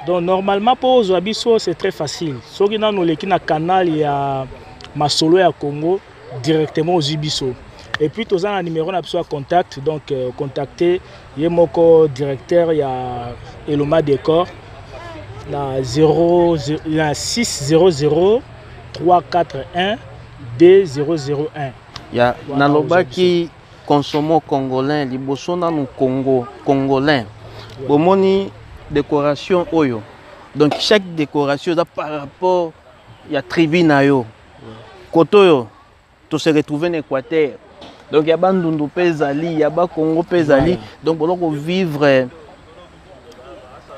Donc normalement pour Zoabiso c'est très facile. Ceux qui ont le canal il y a Masolo à Congo directement aux Ubiso. Et puis tous un numéro à contact donc contacter Yemoko directeur il y a Eloma Décor la 600 341 2001. Ya nalobaki consomo congolais liboso na no Congo congolais. Bomoni décoration oyo. Donc chaque décoration est par rapport à tribu na yo. Koto to se retrouver en Équateur. Donc il y a Bandundu Pezali, il y a Congo Pezali. Donc on vivre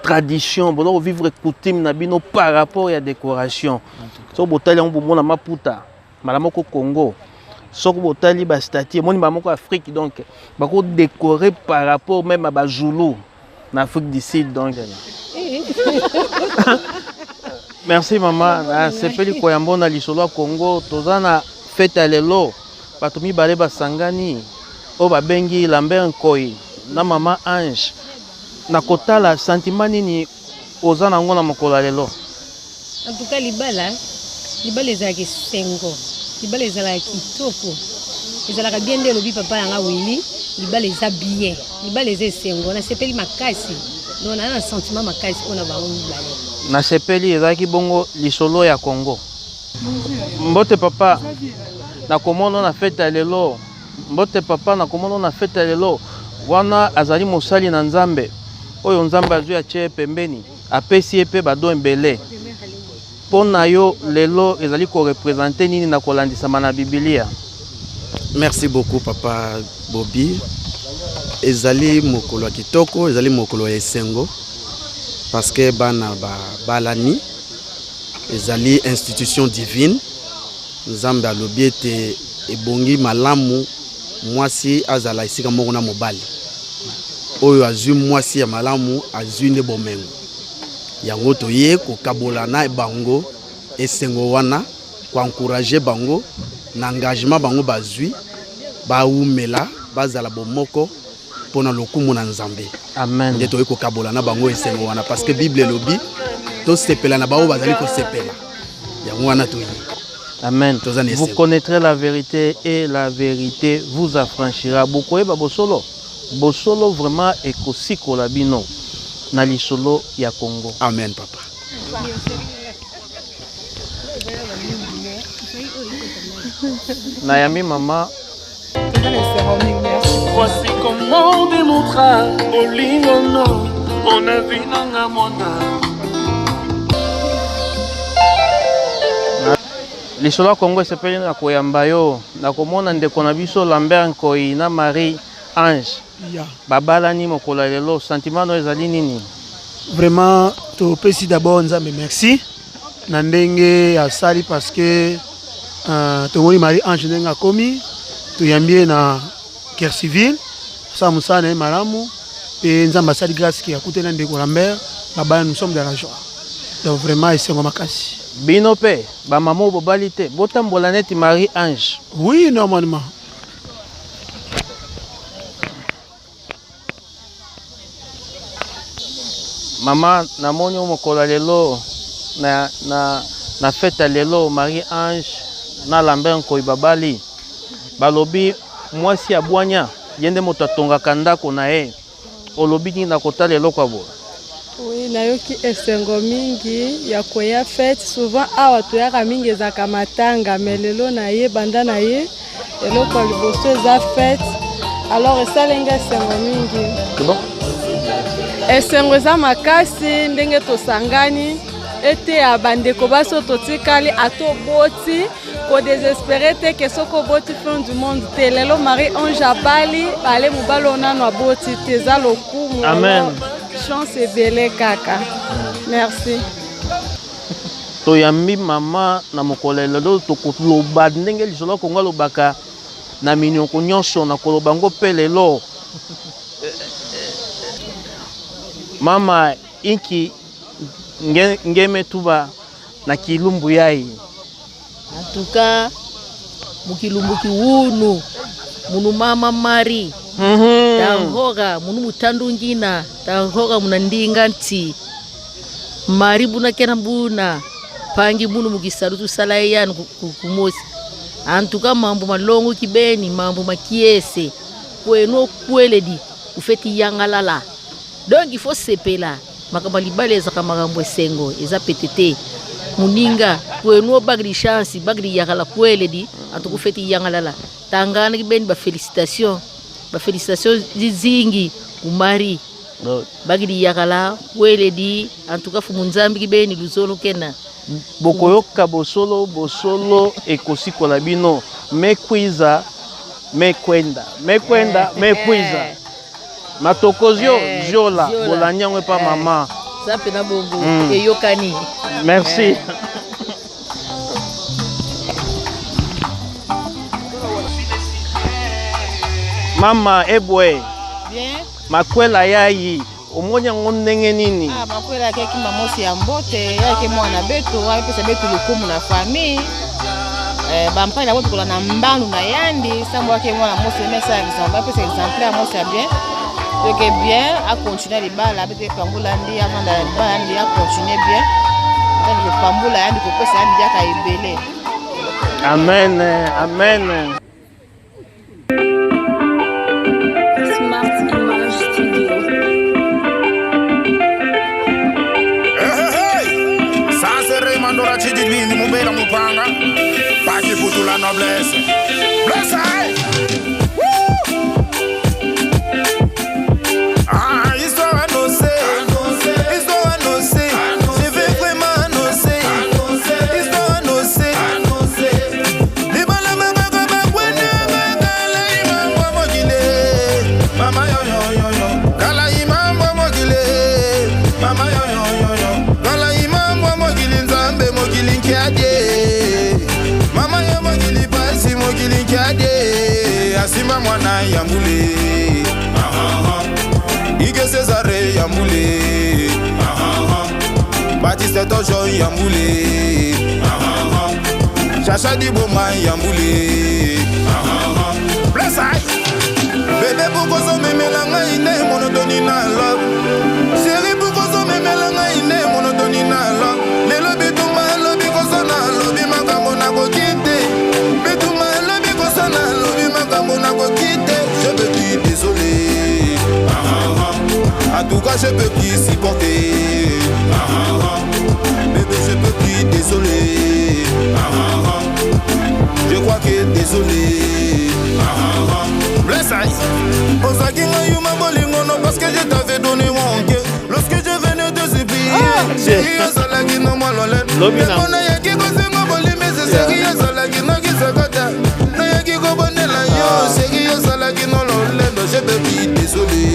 tradition, on vivre coutume na bino par rapport à la décoration. So botali on bomona maputa, malamoko Congo. So botali ba statue, moni mamoko Afrique donc bako décorer par rapport même à ba Zulu en Afrique du Sud donc. Merci maman, c'est peli koyambo na lisolo Congo, tozana fête lelo, bato mibale basangani, o babengi Lambert Nkoi na maman Ange. Na kotala sentiment nini ozana ngo na mokolo lelo? En tout cas libala ezalaki sengo, libala ezalaki kitoko, ezalaka bien de lobi papa yanga Willy, libala eza bien, libala eza sengo, na sepeli makasi, donc na un sentiment makasi pona ba libala. Na sepeli ezalaki bongo lisolo ya Congo. Mbote papa na komono na fête lelo, mbote papa na komono na fête lelo, wana azali mosali na Nzambe. Oyo Nzambe azwi atie pembeni, apesi epe bado mbele. Pona yo lelo ezali ko représenter nini na kolandisama na Biblia. Merci beaucoup papa Bobby. Ezali mokolo ya kitoko, ezali mokolo ya esengo. Parce que bana balani ezali institution divine. Nzambe alobi ete ebongi malamu mwasi azala isika moko na mobali. Oyo azwi mwasi ya malamu azwi nde bomengo. Yango toye kokabola na bango esengo wana ko encourager bango na engagement bango bazwi ba umela bazala bomoko pona lokumu na Nzambe. Amen. Nde toye kokabola na bango esengo wana parce que Bible lobi to sepela na bao bazali ko sepela. Yango wana toye. Amen. Vous connaîtrez la vérité et la vérité vous affranchira. Bokoye babosolo. Bosolo vraiment ekosiko la bino na lisolo ya Congo. Amen papa. Nayami maman. Voici comment on démontra au lingono on a vu nanga mona. Lisolo Congo sepeli na koyamba yo na komona ndeko na biso Lambert Nkoi na Marie Ange. Babalani mokolo lelo sentiment no ezali nini? Vraiment to pesi d'abord Nzambe merci na ndenge ya sali parce que to moni Marie Ange ndenge akomi to yambie na guerre civile ça musana malamu et Nzambe sali grâce qui a coûté na ndeko Lambert baba nous sommes dans la joie donc vraiment esengo makasi bino pe ba mamo bobalite botambola neti Marie Ange. Oui normalement. Maman namoni mokolo lelo na fête lelo Marie Ange na Lambert Nkoi babali balobi mwasi ya bwanya yende moto atongaka ndako na ye olobi ni na kota lelo kwa bo. Oui nayoki esengo mingi ya koya fête souvent awa toyaka mingi ezaka matanga mais lelo na ye banda na ye eloko liboso eza fête alors esalenga esengo mingi. C'est bon? Esengo eza makasi ndenge tosangani ete abandeko baso totikali atoboti ko désespérer te que soko boti fin du monde te lelo Marie Ange abali bale mubalo nano aboti te za lokumu. Amen. Chance ebele kaka. Merci. Toyambi mama na mokolo lelo tokoloba ndenge lisolo Kongo lobaka na minyoko nyonso na koloba ngo pe lelo. Mama inki ngeme tuba na kilumbu yai. En tout cas, mukilumbu kiwunu munu mama Mari. Tangoga munu mutandu ngina tangoga munandinga nti. mari buna kena buna pangi bunu mukisarutu salayan kumosi antuka mambo malongo kibeni mambo makiese kweno kweledi ufeti yangalala donc il faut sepela makamba libale ezaka makambo esengo eza petete muninga kweno bagri chance bagri yakala kweledi antuka feti yangalala tangana kibeni ba félicitations zingi kumari bagri yakala kweledi antuka fumunzambi kibeni luzolo kena bokoyoka bosolo ekosikola bino mekwiza mekwenda mekwiza matokozio jola bolanyangwe pa mama sape na bongo eyokani merci mama ebwe bien makwela yayi omonya ndenge nini makwela keki mamosi ya mbote yake mwana beto ayepesa beto lukumu na famille bampai na boto kola na mbandu na yandi sambo yake mwana mosi mesa exemple ayepesa exemplaire mosi ya bien donc bien a continuer libala bete pambula ndi avanda libala ndi a continuer bien donc pambula yandi kopesa yandi yaka ebele amen amen. Mandora chidi bindi mubela mupanga paki futu la noblesse bless I ah histoire no say histoire no say je vais vraiment no say histoire no say libala mama kama kwenda kala imambo mogile mama yo kala imambo mogile mama yo kala imambo mogile mama ya mogili pasi mogili kiade asimba mwana ya mbule ige Cesare ya mbule Baptiste Tojo ya mbule Chacha di Boma ya mbule bless I bébé pourquoi ça me mélange ine monotoni na love chérie pourquoi ça me mélange ine monotoni na love les lobby tout mal lobby kosana lobby makambo na kokite bituma lobby kosana lobby makambo na kokite je peux plus désolé en tout cas je peux plus supporter bébé je peux plus désolé je crois que désolé bless I Osakinga yuma bolingo no parce que je t'avais donné mon cœur lorsque je venais te supplier chérie osalaki no molole mona yaki kosengo bolime chérie osalaki no kisakota na yaki kobonela yo chérie osalaki no lolendo je peux plus désolé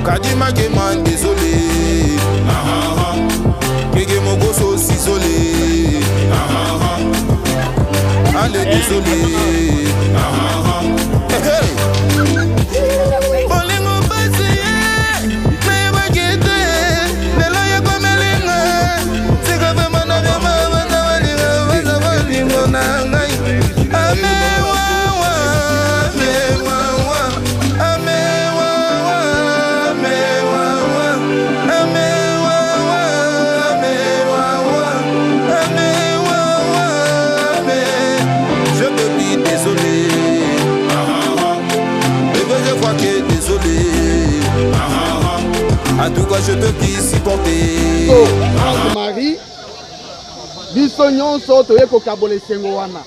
kadima keman désolé keke mogoso s'isolé allez désolé bolingo basi mebakite lelo yakomelinga sikavemana vyamavana valinga bolingo na ngai amewawa amewawa amewawa amewawa amewawa amewawa amewawa je peux plus désolé je crois que désolé en tout cas je peux plus supporter Marie biso nyonso toye kokabola esengo wana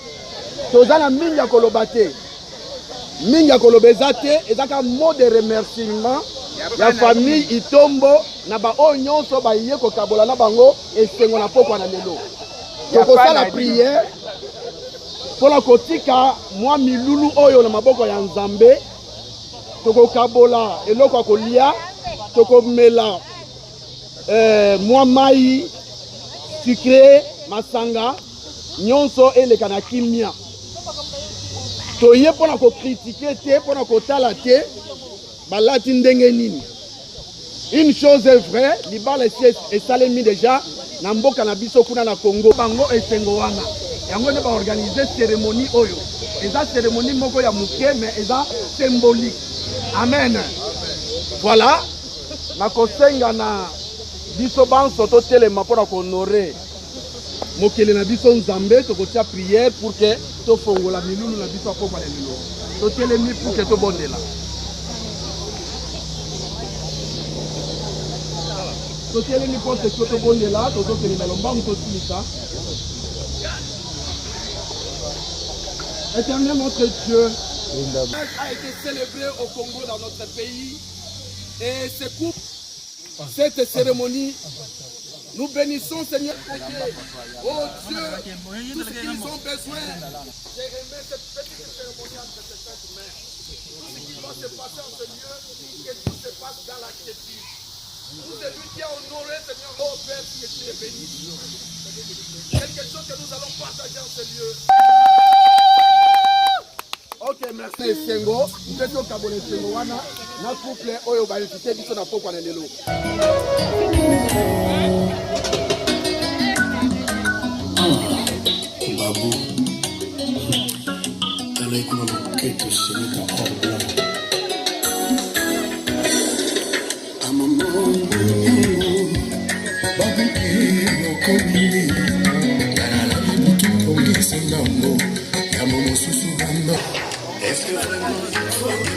toza na mingi ya koloba te mingi ya koloba eza te ezaka mot de remerciement ya famille itombo na baoyo nyonso baye kokabola na bango esengo na pokwa na lelo tokosala priere mpona kotika mwa milulu oyo na maboko ya nzambe tokokabola eloko ya kolia tokomela mwa mai sucre masanga nyonso eleka na kimia toye mpona kokritike te mpona kotala te balati ndenge nini une chose est vraie libala esalemi déjà na mboka na biso kuna na Congo bango esengo wana yango nde baorganize cérémonie oyo eza cérémonie moko ya moke mais eza symbolique amen voilà nakosenga na biso banso totelema mpona kohonore mokele na biso nzambe tokotia prière pour que tofongola milulu na biso apokwa na lelo totelemi pour que tobondela totelemi mpo te tobondela tozokende na lombangu tosilisa. Éternel notre Dieu, a été célébré au Congo, dans notre pays, et ce couple, cette cérémonie, nous bénissons Seigneur pour Dieu, oh Dieu, tout ce qu'ils ont besoin. J'ai remis cette petite cérémonie entre ces saintes mains. Tout ce qui va se passer en ce lieu, que tout se passe dans la quiétude. Nous c'est lui qui a honoré Seigneur, oh Père, que tu es béni. Quelque chose que nous allons partager en ce lieu. Ok, merci Sengo. Nous sommes au Cabone Sengo wana na couple oyo ba invité biso na pokwa na lelo. Babu. Tala iko na keto semeka or blanc. Amamo. Babu no komini. Yara la mutu pongi sengambo. Yamo susu banda. Est-ce que vraiment il faut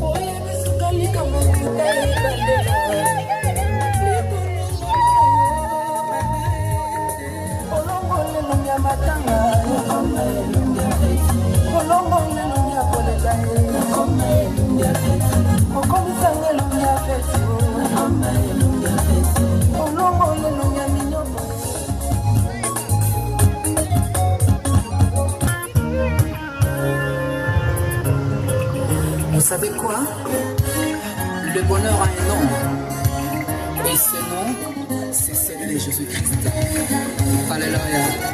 Oh, Vous savez quoi? Le bonheur a un nom. Et ce nom, c'est celui de Jésus-Christ. Alléluia.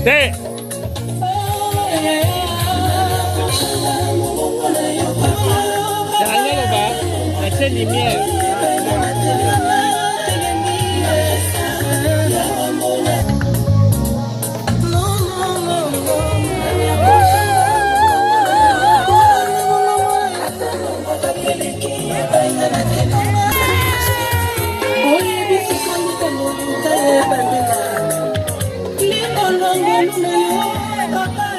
Hey! C'est lumière. Papa,